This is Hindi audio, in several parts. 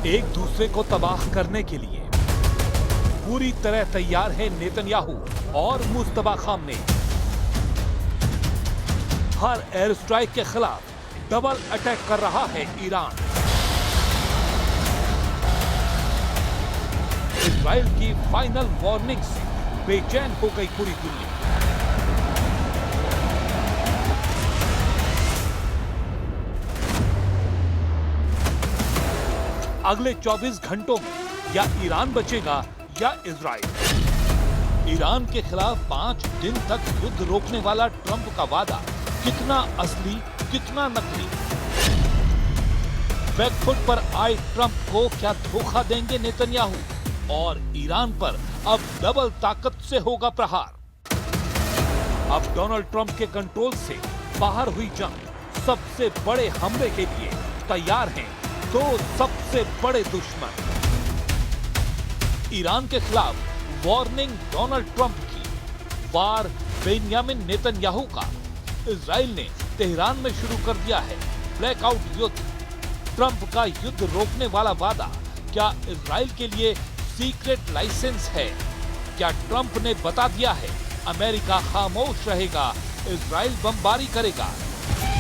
एक दूसरे को तबाह करने के लिए पूरी तरह तैयार है नेतन्याहू और मुस्तफा खामनेई। हर एयर स्ट्राइक के खिलाफ डबल अटैक कर रहा है ईरान। इजराइल की फाइनल वार्निंग से बेचैन हो गई पूरी दुनिया। अगले 24 घंटों में या ईरान बचेगा या इजराइल। ईरान के खिलाफ 5 दिन तक युद्ध रोकने वाला ट्रंप का वादा कितना असली कितना नकली। बैकफुट पर आए ट्रंप को क्या धोखा देंगे नेतन्याहू, और ईरान पर अब डबल ताकत से होगा प्रहार। अब डोनाल्ड ट्रंप के कंट्रोल से बाहर हुई जंग सबसे बड़े हमले के लिए तैयार हैं दो सबसे बड़े दुश्मन। ईरान के खिलाफ वार्निंग डोनाल्ड ट्रंप की, वार बेंयामिन नेतन्याहू का। इजराइल ने तेहरान में शुरू कर दिया है ब्लैकआउट युद्ध। ट्रंप का युद्ध रोकने वाला वादा क्या इजराइल के लिए सीक्रेट लाइसेंस है? क्या ट्रंप ने बता दिया है अमेरिका खामोश रहेगा, इजराइल बमबारी करेगा?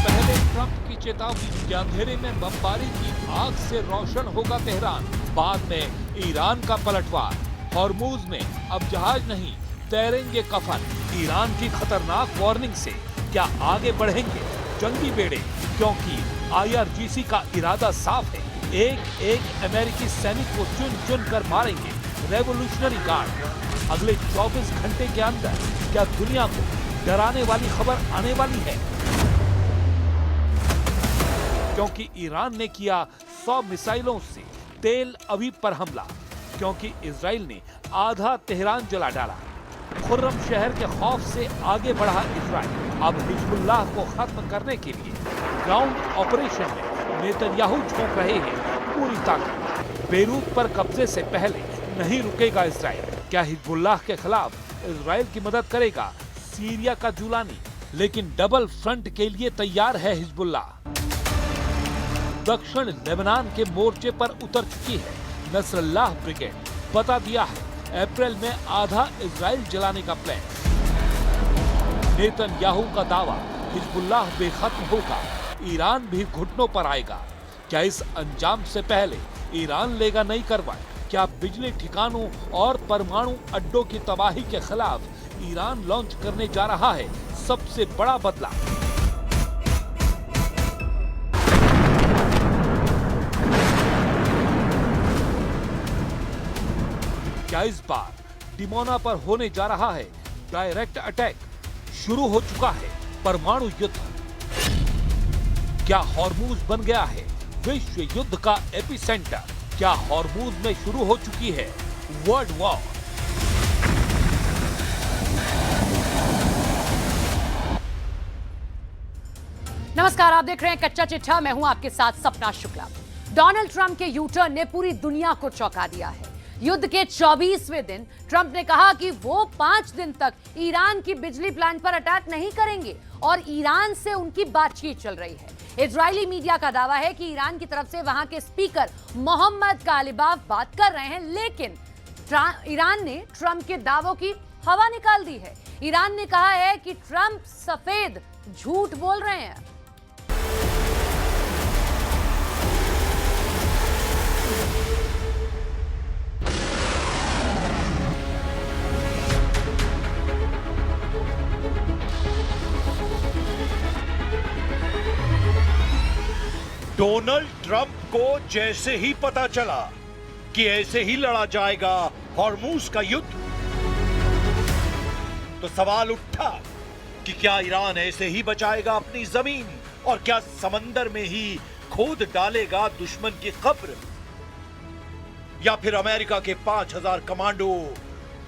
पहले ट्रंप की चेतावनी कि अंधेरे में बमबारी की आग से रोशन होगा तेहरान, बाद में ईरान का पलटवार। हॉर्मूज में अब जहाज नहीं तैरेंगे कफन। ईरान की खतरनाक वार्निंग से क्या आगे बढ़ेंगे जंगी बेड़े? क्योंकि IRGC का इरादा साफ है, एक एक अमेरिकी सैनिक को चुन चुन कर मारेंगे रेवोल्यूशनरी गार्ड। अगले 24 घंटे के अंदर क्या दुनिया को डराने वाली खबर आने वाली है? क्योंकि ईरान ने किया 100 मिसाइलों से तेल अवीव पर हमला, क्योंकि इजराइल ने आधा तेहरान जला डाला। खुर्रम शहर के खौफ से आगे बढ़ा इजराइल अब हिजबुल्लाह को खत्म करने के लिए ग्राउंड ऑपरेशन में नेतन्याहू झोंक रहे हैं पूरी ताकत। बेरूत पर कब्जे से पहले नहीं रुकेगा इजराइल। क्या हिजबुल्लाह के खिलाफ इजराइल की मदद करेगा सीरिया का जुलानी? लेकिन डबल फ्रंट के लिए तैयार है हिजबुल्लाह। दक्षिण लेबनान के मोर्चे पर उतर चुकी है नसरल्लाह ब्रिगेड। बता दिया है अप्रैल में आधा इजराइल जलाने का प्लान। नेतन्याहू का दावा हिजबुल्लाह बेखत्म होगा, ईरान भी घुटनों पर आएगा। क्या इस अंजाम से पहले ईरान लेगा नई कार्रवाई? क्या बिजली ठिकानों और परमाणु अड्डों की तबाही के खिलाफ ईरान लॉन्च करने जा रहा है सबसे बड़ा बदला? क्या इस बार डिमोना पर होने जा रहा है डायरेक्ट अटैक? शुरू हो चुका है परमाणु युद्ध। क्या हॉर्मूज बन गया है विश्व युद्ध का एपिसेंटर? क्या हॉर्मूज में शुरू हो चुकी है वर्ल्ड वॉर? नमस्कार, आप देख रहे हैं कच्चा चिट्ठा। मैं हूं आपके साथ सपना शुक्ला। डोनाल्ड ट्रंप के यूटर्न ने पूरी दुनिया को चौंका दिया है। युद्ध के 24वें दिन ट्रंप ने कहा कि वो 5 दिन तक ईरान की बिजली प्लांट पर अटैक नहीं करेंगे और ईरान से उनकी बातचीत चल रही है। इजरायली मीडिया का दावा है कि ईरान की तरफ से वहां के स्पीकर मोहम्मद गालिबाफ बात कर रहे हैं, लेकिन ईरान ने ट्रंप के दावों की हवा निकाल दी है। ईरान ने कहा है कि ट्रंप सफेद झूठ बोल रहे हैं। डोनाल्ड ट्रंप को जैसे ही पता चला कि ऐसे ही लड़ा जाएगा हॉर्मूज का युद्ध, तो सवाल उठा कि क्या ईरान ऐसे ही बचाएगा अपनी जमीन, और क्या समंदर में ही खोद डालेगा दुश्मन की कब्र, या फिर अमेरिका के 5000 कमांडो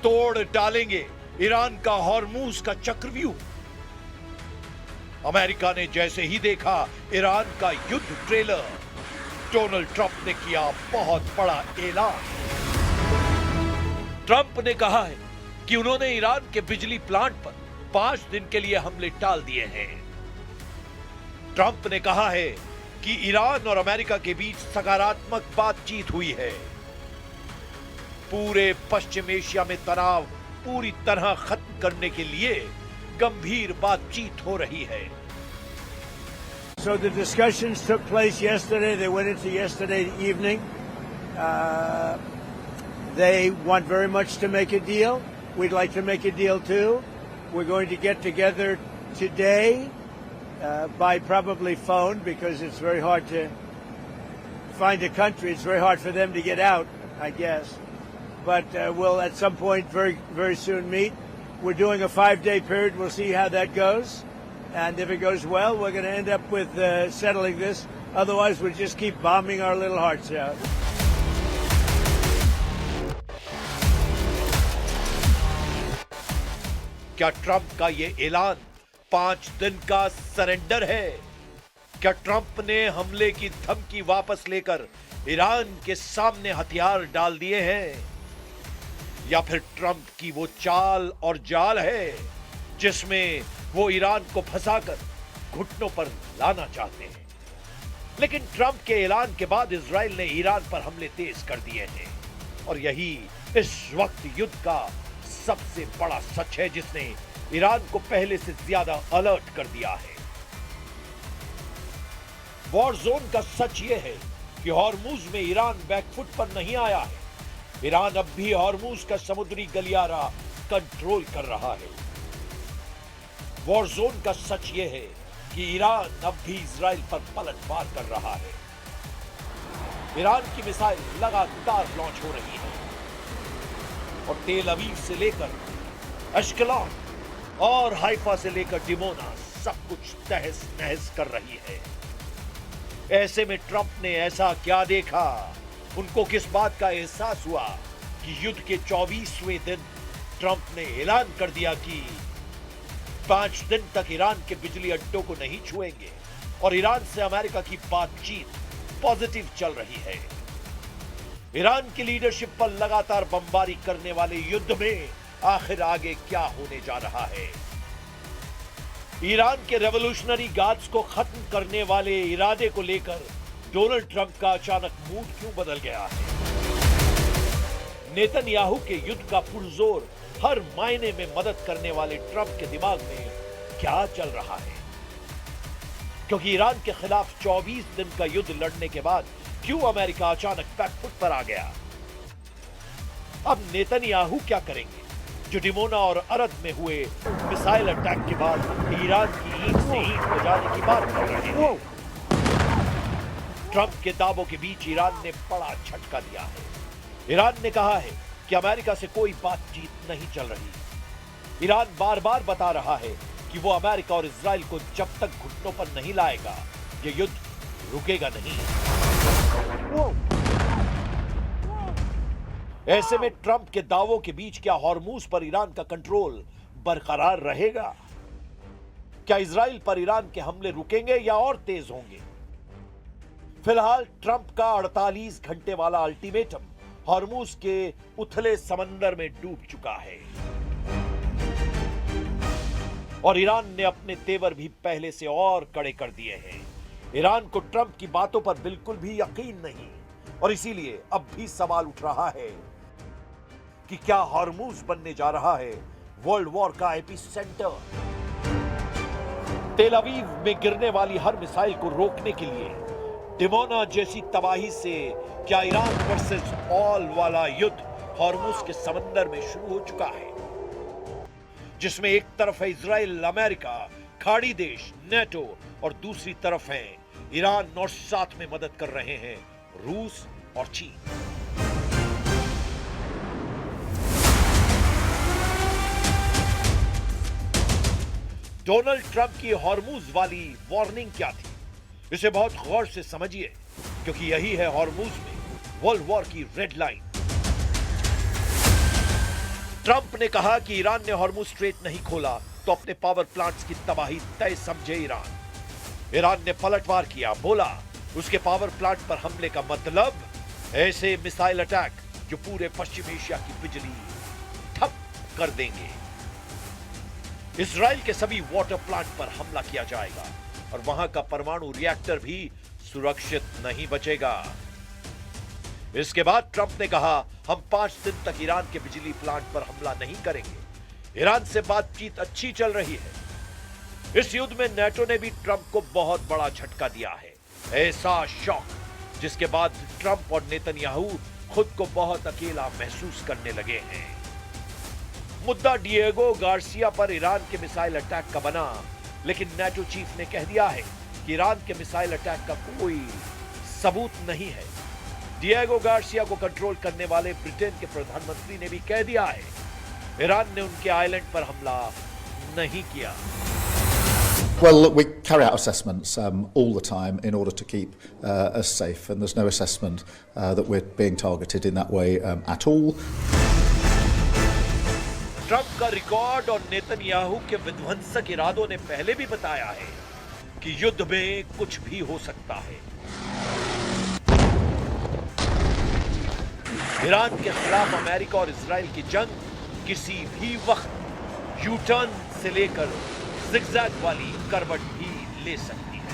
तोड़ डालेंगे ईरान का हॉर्मूज का चक्रव्यूह। अमेरिका ने जैसे ही देखा ईरान का युद्ध ट्रेलर, डोनाल्ड ट्रंप ने किया बहुत बड़ा ऐलान। ट्रंप ने कहा है कि उन्होंने ईरान के बिजली प्लांट पर 5 दिन के लिए हमले टाल दिए हैं। ट्रंप ने कहा है कि ईरान और अमेरिका के बीच सकारात्मक बातचीत हुई है। पूरे पश्चिम एशिया में तनाव पूरी तरह खत्म करने के लिए गंभीर बातचीत हो रही है। So the discussions took place yesterday. They went into yesterday evening. They want very much to make a deal. We'd like to make a deal too. We're going to get together today by probably phone because it's very hard to find a country. It's very hard for them to get out, I guess. But we'll at some point very, very soon meet. We're doing a 5-day period. We'll see how that goes. And if it goes well, we're going to end up with settling this. Otherwise, we'll just keep bombing our little hearts out. क्या ट्रंप का ये ऐलान 5 दिन का सरेंडर है? क्या ट्रंप ने हमले की धमकी वापस लेकर ईरान के सामने हथियार डाल दिए हैं? या फिर ट्रंप की वो चाल और जाल है जिसमें वो ईरान को फंसाकर घुटनों पर लाना चाहते हैं? लेकिन ट्रंप के ऐलान के बाद इजराइल ने ईरान पर हमले तेज कर दिए हैं और यही इस वक्त युद्ध का सबसे बड़ा सच है जिसने ईरान को पहले से ज्यादा अलर्ट कर दिया है। वॉर जोन का सच यह है कि हॉर्मुज में ईरान बैकफुट पर नहीं आया है। ईरान अब भी हॉर्मुज का समुद्री गलियारा कंट्रोल कर रहा है। वॉर जोन का सच यह है कि ईरान अब भी इजराइल पर पलटवार कर रहा है। ईरान की मिसाइल लगातार लॉन्च हो रही है और तेल अवीव से लेकर अश्कलॉन और हाइफा से लेकर डिमोना सब कुछ तहस नहस कर रही है। ऐसे में ट्रंप ने ऐसा क्या देखा? उनको किस बात का एहसास हुआ कि युद्ध के 24वें दिन ट्रंप ने ऐलान कर दिया कि 5 दिन तक ईरान के बिजली अड्डों को नहीं छुएंगे और ईरान से अमेरिका की बातचीत पॉजिटिव चल रही है। ईरान की लीडरशिप पर लगातार बमबारी करने वाले युद्ध में आखिर आगे क्या होने जा रहा है? ईरान के रेवोल्यूशनरी गार्ड्स को खत्म करने वाले इरादे को लेकर डोनाल्ड ट्रंप का अचानक मूड क्यों बदल गया है? नेतन्याहू के युद्ध का पुरजोर हर मायने में मदद करने वाले ट्रंप के दिमाग में क्या चल रहा है? क्योंकि ईरान के खिलाफ 24 दिन का युद्ध लड़ने के बाद क्यों अमेरिका अचानक बैकफुट पर आ गया? अब नेतन्याहू क्या करेंगे जो डिमोना और अरद में हुए मिसाइल अटैक के बाद ईरान की ईंट से ईंट बजाने की बात कर रहे हैं? ट्रंप के दावों के बीच ईरान ने बड़ा झटका दिया है। ईरान ने कहा है कि अमेरिका से कोई बातचीत नहीं चल रही। ईरान बार बार बता रहा है कि वो अमेरिका और इजराइल को जब तक घुटनों पर नहीं लाएगा ये युद्ध रुकेगा नहीं। ऐसे में ट्रंप के दावों के बीच क्या हॉर्मुज पर ईरान का कंट्रोल बरकरार रहेगा? क्या इजराइल पर ईरान के हमले रुकेंगे या और तेज होंगे? फिलहाल ट्रंप का 48 घंटे वाला अल्टीमेटम हॉर्मुज के उथले समंदर में डूब चुका है और ईरान ने अपने तेवर भी पहले से और कड़े कर दिए हैं। ईरान को ट्रंप की बातों पर बिल्कुल भी यकीन नहीं और इसीलिए अब भी सवाल उठ रहा है कि क्या हॉर्मुज बनने जा रहा है वर्ल्ड वॉर का एपिसेंटर? तेल अवीव में गिरने वाली हर मिसाइल को रोकने के लिए डिमोना जैसी तबाही से क्या ईरान वर्सेस ऑल वाला युद्ध हॉर्मुज के समंदर में शुरू हो चुका है, जिसमें एक तरफ है इजराइल, अमेरिका, खाड़ी देश, नेटो और दूसरी तरफ है ईरान और साथ में मदद कर रहे हैं रूस और चीन। डोनाल्ड ट्रंप की हॉर्मुज वाली वार्निंग क्या थी? इसे बहुत गौर से समझिए क्योंकि यही है हॉर्मुज में वर्ल्ड वॉर की रेड लाइन। ट्रंप ने कहा कि ईरान ने हॉर्मुज स्ट्रेट नहीं खोला तो अपने पावर प्लांट्स की तबाही तय समझे ईरान ने पलटवार किया, बोला उसके पावर प्लांट पर हमले का मतलब ऐसे मिसाइल अटैक जो पूरे पश्चिम एशिया की बिजली ठप कर देंगे। इजराइल के सभी वाटर प्लांट पर हमला किया जाएगा और वहां का परमाणु रिएक्टर भी सुरक्षित नहीं बचेगा। इसके बाद ट्रंप ने कहा, हम 5 दिन तक ईरान के बिजली प्लांट पर हमला नहीं करेंगे। ईरान से बातचीत अच्छी चल रही है। इस युद्ध में नेटो ने भी ट्रंप को बहुत बड़ा झटका दिया है। ऐसा शॉक जिसके बाद ट्रंप और नेतन्याहू खुद को बहुत अकेला महसूस करने लगे हैं। मुद्दा डिएगो गार्सिया पर ईरान के मिसाइल अटैक का बना, लेकिन नेटो चीफ ने कह दिया है कि ईरान के मिसाइल अटैक का कोई सबूत नहीं है। डिएगो गार्सिया को कंट्रोल करने वाले ब्रिटेन के प्रधानमंत्री ने भी कह दिया है, ईरान ने उनके आइलैंड पर हमला नहीं किया। Well, look, we carry out assessments all the time in order to keep us safe, and there's no assessment that we're being targeted in that way at all. Trump का रिकॉर्ड और नेतन्याहू के विध्वंसक इरादों ने पहले भी बताया है कि युद्ध में कुछ भी हो सकता है। ईरान के खिलाफ अमेरिका और इजराइल की जंग किसी भी वक्त यू टर्न से लेकर जिगजैग वाली करवट भी ले सकती है।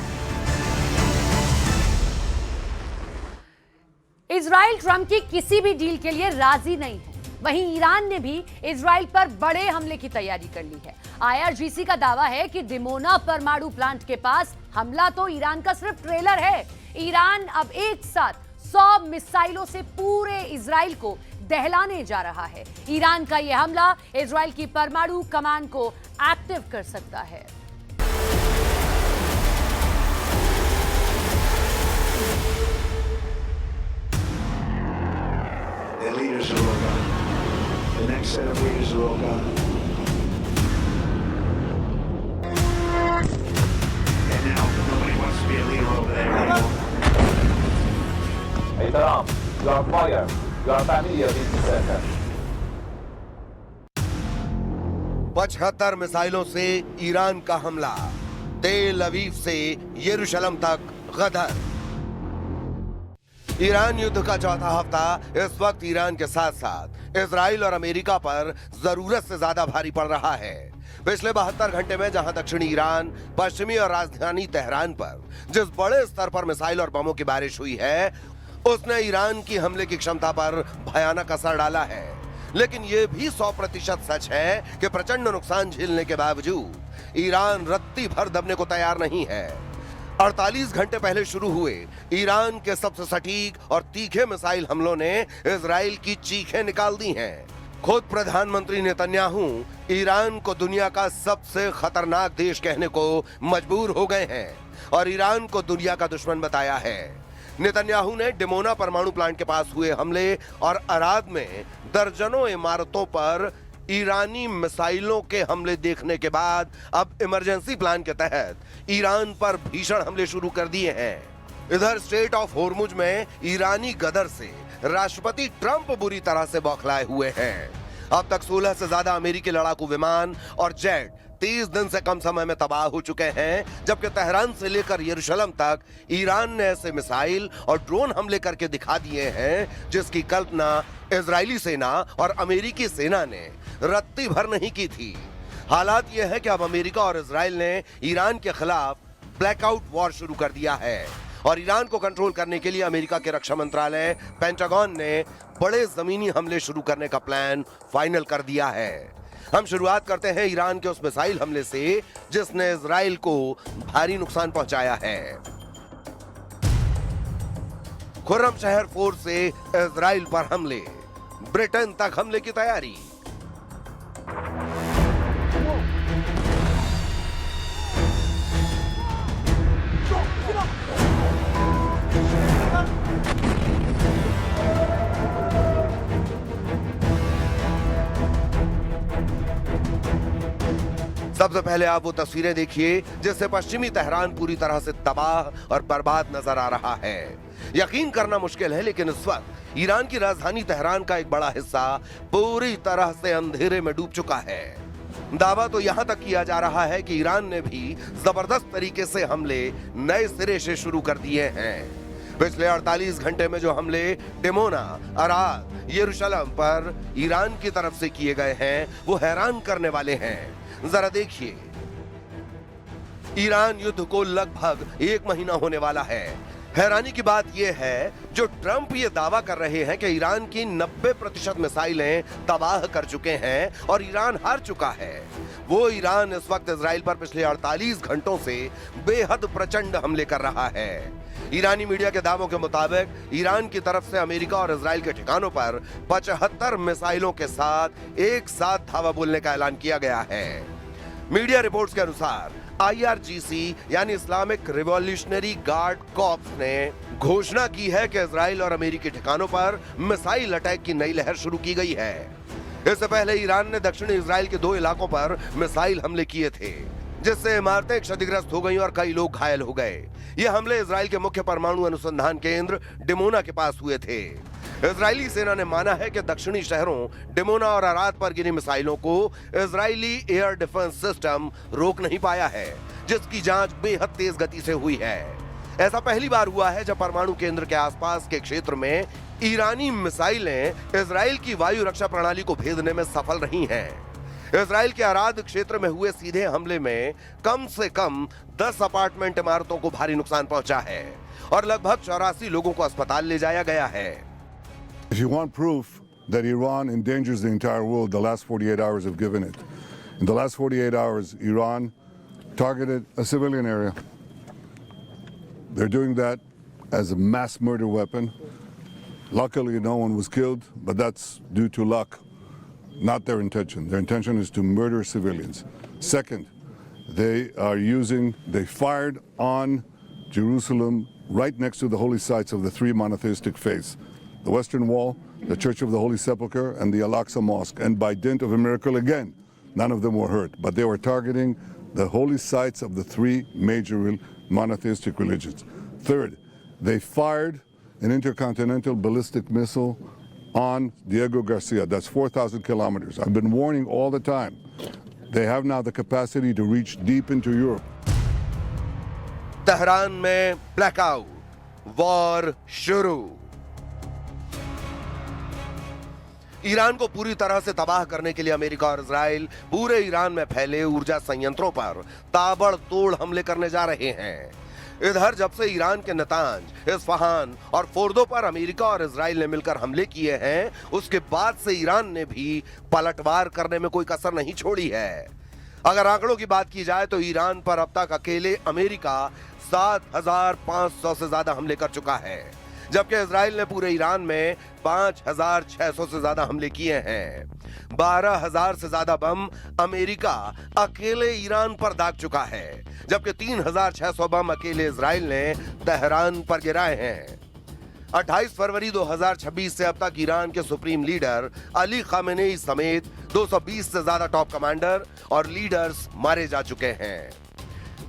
इजराइल ट्रंप की किसी भी डील के लिए राजी नहीं है। वहीं ईरान ने भी इजराइल पर बड़े हमले की तैयारी कर ली है। आईआरजीसी का दावा है कि डिमोना परमाणु प्लांट के पास हमला तो ईरान का सिर्फ ट्रेलर है। ईरान अब एक साथ 100 मिसाइलों से पूरे इजराइल को दहलाने जा रहा है। ईरान का यह हमला इजराइल की परमाणु कमान को एक्टिव कर सकता है। Their leaders are all gone. The next set of leaders are all gone. And now nobody wants to be a leader over there anymore. Hey Trump, you are fired. You are familiar with this sentence. 75 मिसाइलों से ईरान का हमला, तेल अवीव से यरूशलेम तक गदर। ईरान युद्ध का चौथा हफ्ता इस वक्त ईरान के साथ साथ इजराइल और अमेरिका पर जरूरत से ज्यादा भारी पड़ रहा है। पिछले 72 घंटे में जहां दक्षिणी ईरान, पश्चिमी और राजधानी तेहरान पर जिस बड़े स्तर पर मिसाइल और बमों की बारिश हुई है, उसने ईरान की हमले की क्षमता पर भयानक असर डाला है। लेकिन यह भी 100% सच है कि प्रचंड नुकसान झेलने के बावजूद ईरान रत्ती भर दबने को तैयार नहीं है। 48 घंटे पहले शुरू हुए ईरान के सबसे सटीक और तीखे मिसाइल हमलों ने इजराइल की चीखें निकाल दी हैं। खुद प्रधानमंत्री नेतन्याहू ईरान को दुनिया का सबसे खतरनाक देश कहने को मजबूर हो गए हैं और ईरान को दुनिया का दुश्मन बताया है। नेतन्याहू ने डिमोना परमाणु प्लांट के पास हुए हमले और अराद में दर्जनों इमारतों पर ईरानी मिसाइलों के हमले देखने के बाद अब इमरजेंसी प्लान के तहत ईरान पर भीषण हमले शुरू कर दिए हैं। इधर स्ट्रेट ऑफ होर्मुज में ईरानी गदर से राष्ट्रपति ट्रंप बुरी तरह से बौखलाए हुए हैं। अब तक 16 से ज्यादा अमेरिकी लड़ाकू विमान और जेट 30 दिन से कम समय में तबाह हो चुके हैं, जबकि तेहरान से लेकर यरूशलेम तक ईरान ने ऐसे मिसाइल और ड्रोन हमले करके दिखा दिए हैं जिसकी कल्पना इजरायली सेना और अमेरिकी सेना ने रत्ती भर नहीं की थी। हालात यह है कि अब अमेरिका और इजराइल ने ईरान के खिलाफ ब्लैकआउट वॉर शुरू कर दिया है और ईरान को कंट्रोल करने के लिए अमेरिका के रक्षा मंत्रालय पेंटागन ने बड़े जमीनी हमले शुरू करने का प्लान फाइनल कर दिया है। हम शुरुआत करते हैं ईरान के उस मिसाइल हमले से जिसने इजराइल को भारी नुकसान पहुंचाया है। खुर्रम शहर 4 से इजराइल पर हमले, ब्रिटेन तक हमले की तैयारी। सबसे पहले आप वो तस्वीरें देखिए जिससे पश्चिमी तेहरान पूरी तरह से तबाह और बर्बाद नजर आ रहा है। यकीन करना मुश्किल है, लेकिन इस वक्त ईरान की राजधानी तेहरान का एक बड़ा हिस्सा पूरी तरह से अंधेरे में डूब चुका है। दावा तो यहां तक किया जा रहा है कि ईरान ने भी जबरदस्त तरीके से हमले नए सिरे से शुरू कर दिए हैं। पिछले 48 घंटे में जो हमले डिमोना, अराद, यरूशलेम पर ईरान की तरफ से किए गए हैं वो हैरान करने वाले हैं। जरा देखिए, ईरान युद्ध को लगभग 1 महीना होने वाला है। हैरानी की बात यह है, जो ट्रंप ये दावा कर रहे हैं कि ईरान की 90% मिसाइलें तबाह कर चुके हैं और ईरान हार चुका है, वो ईरान इस वक्त इजराइल पर पिछले 48 घंटों से बेहद प्रचंड हमले कर रहा है। ईरानी मीडिया के दावों के मुताबिक ईरान की तरफ से अमेरिका और इजराइल के ठिकानों पर 75 मिसाइलों के साथ एक साथ धावा बोलने का ऐलान किया गया है। मीडिया रिपोर्ट्स के अनुसार IRGC यानी इस्लामिक रिवॉल्यूशनरी गार्ड कॉर्प्स ने घोषणा की है कि इजराइल और अमेरिकी ठिकानों पर मिसाइल अटैक की नई लहर शुरू की गई है। इससे पहले ईरान ने दक्षिणी इजराइल के 2 इलाकों पर मिसाइल हमले किए थे, जिससे इमारतें क्षतिग्रस्त हो गईं और कई लोग घायल हो गए। ये हमले इजराइल के मुख्य परमाणु अनुसंधान केंद्र डिमोना के पास हुए थे। इजरायली सेना ने माना है कि दक्षिणी शहरों डिमोना और अराद पर गिरी मिसाइलों को इजरायली एयर डिफेंस सिस्टम रोक नहीं पाया है, जिसकी जांच बेहद तेज गति से हुई है। ऐसा पहली बार हुआ है जब परमाणु केंद्र के आसपास के क्षेत्र में ईरानी मिसाइलें इजराइल की वायु रक्षा प्रणाली को भेदने में सफल रही हैं। इजराइल के अराद क्षेत्र में हुए सीधे हमले में कम से कम 10 अपार्टमेंट इमारतों को भारी नुकसान पहुंचा है और लगभग 84 लोगों को अस्पताल ले जाया गया है। If you want proof that Iran endangers the entire world, the last 48 hours have given it. In the last 48 hours, Iran targeted a civilian area. They're doing that as a mass murder weapon. Luckily, no one was killed, but that's due to luck, not their intention. Their intention is to murder civilians. Second, they fired on Jerusalem right next to the holy sites of the 3 monotheistic faiths. The Western Wall, the Church of the Holy Sepulchre, and the Al-Aqsa Mosque. And by dint of a miracle again, none of them were hurt. But they were targeting the holy sites of the 3 major monotheistic religions. Third, they fired an intercontinental ballistic missile on Diego Garcia. That's 4,000 kilometers. I've been warning all the time. They have now the capacity to reach deep into Europe. Tehran में ब्लैकआउट, वॉर शुरू। ईरान को पूरी तरह से तबाह करने के लिए अमेरिका और इजराइल पूरे ईरान में फैले ऊर्जा संयंत्रों पर ताबड़तोड़ हमले करने जा रहे हैं। इधर जब से ईरान के नतांज, इस्फहान और फोर्दो पर अमेरिका और इजराइल ने मिलकर हमले किए हैं, उसके बाद से ईरान ने भी पलटवार करने में कोई कसर नहीं छोड़ी है। अगर आंकड़ों की बात की जाए तो ईरान पर अब तक अकेले अमेरिका 7,500 से ज्यादा हमले कर चुका है, जबकि इजराइल ने पूरे ईरान में 5,600 से ज्यादा हमले किए हैं। 12,000 से ज्यादा बम अमेरिका अकेले ईरान पर दाग चुका है, जबकि 3,600 बम अकेले इजराइल ने तेहरान पर गिराए हैं। 28 फरवरी 2026 से अब तक ईरान के सुप्रीम लीडर अली खामेनेई समेत 220 से ज्यादा टॉप कमांडर और लीडर्स मारे जा चुके हैं,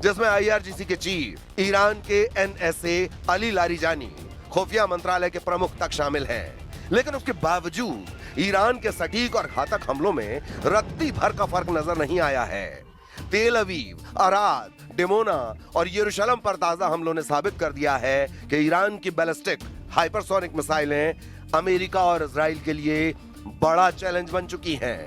जिसमें IRGC के चीफ, ईरान के NSA अली लारिजानी, खुफिया मंत्रालय के प्रमुख तक शामिल हैं। लेकिन उसके बावजूद ईरान के सटीक और घातक हमलों में रत्ती भर का फर्क नजर नहीं आया है। तेल अवीव, अराद, डिमोना और यरूशलेम पर ताजा हमलों ने साबित कर दिया है कि ईरान की बैलिस्टिक हाइपरसोनिक मिसाइलें अमेरिका और इजराइल के लिए बड़ा चैलेंज बन चुकी हैं।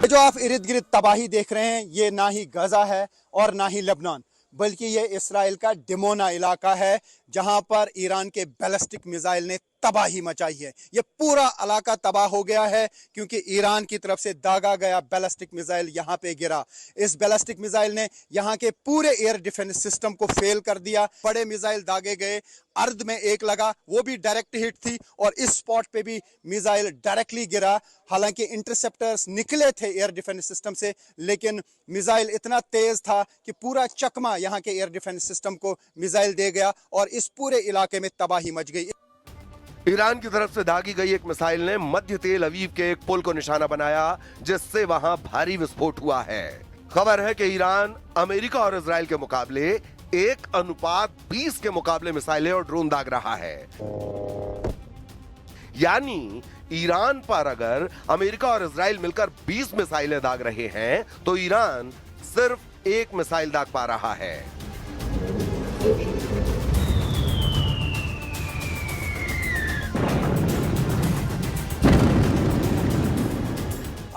जो आप इर्द गिर्द तबाही देख रहे हैं, ये ना ही गजा है और ना ही लेबनान, बल्कि ये इसराइल का डिमोना इलाका है, जहां पर ईरान के बैलिस्टिक मिसाइल ने तबाही मचाई है। ये पूरा इलाका तबाह हो गया है क्योंकि ईरान की तरफ से दागा गया बैलिस्टिक मिसाइल यहां पे गिरा। इस बैलिस्टिक मिसाइल ने यहां के पूरे एयर डिफेंस सिस्टम को फेल कर दिया। बड़े मिसाइल दागे गए, अर्ध में एक लगा, वो भी डायरेक्ट हिट थी, और इस स्पॉट पे भी मिसाइल डायरेक्टली गिरा। हालांकि इंटरसेप्टर्स निकले थे एयर डिफेंस सिस्टम से, लेकिन मिसाइल इतना तेज था कि पूरा चकमा यहां के एयर डिफेंस सिस्टम को मिसाइल दे गया और इस पूरे इलाके में तबाही मच गई। ईरान की तरफ से दागी गई एक मिसाइल ने मध्य तेल अवीव के एक पुल को निशाना बनाया, जिससे वहां भारी विस्फोट हुआ है। खबर है कि ईरान अमेरिका और इजराइल के मुकाबले 1:20 के मुकाबले मिसाइलें और ड्रोन दाग रहा है। यानी ईरान पर अगर अमेरिका और इजराइल मिलकर 20 मिसाइलें दाग रहे हैं, तो ईरान सिर्फ 1 मिसाइल दाग पा रहा है।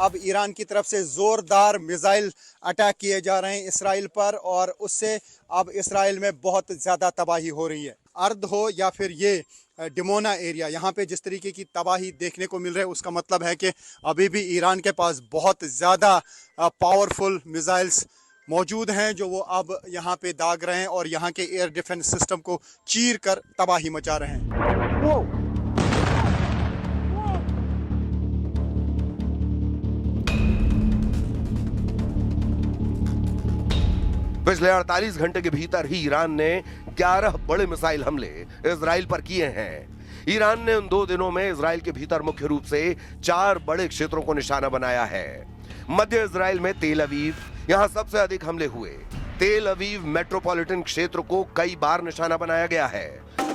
अब ईरान की तरफ से ज़ोरदार मिसाइल अटैक किए जा रहे हैं इसराइल पर, और उससे अब इसराइल में बहुत ज़्यादा तबाही हो रही है। अर्द हो या फिर ये डिमोना एरिया, यहाँ पे जिस तरीके की तबाही देखने को मिल रही है, उसका मतलब है कि अभी भी ईरान के पास बहुत ज़्यादा पावरफुल मिसाइल्स मौजूद हैं, जो वो अब यहाँ पे दाग रहे हैं और यहाँ के एयर डिफेंस सिस्टम को चीर कर तबाही मचा रहे हैं। पिछले 48 घंटे के भीतर ही ईरान ने 11 बड़े मिसाइल हमले इजराइल पर किए हैं। ईरान ने उन 2 दिनों में इजराइल के भीतर मुख्य रूप से 4 बड़े क्षेत्रों को निशाना बनाया है। मध्य इजराइल में तेल अवीव, यहां सबसे अधिक हमले हुए। तेल अवीव मेट्रोपॉलिटन क्षेत्र को कई बार निशाना बनाया गया है।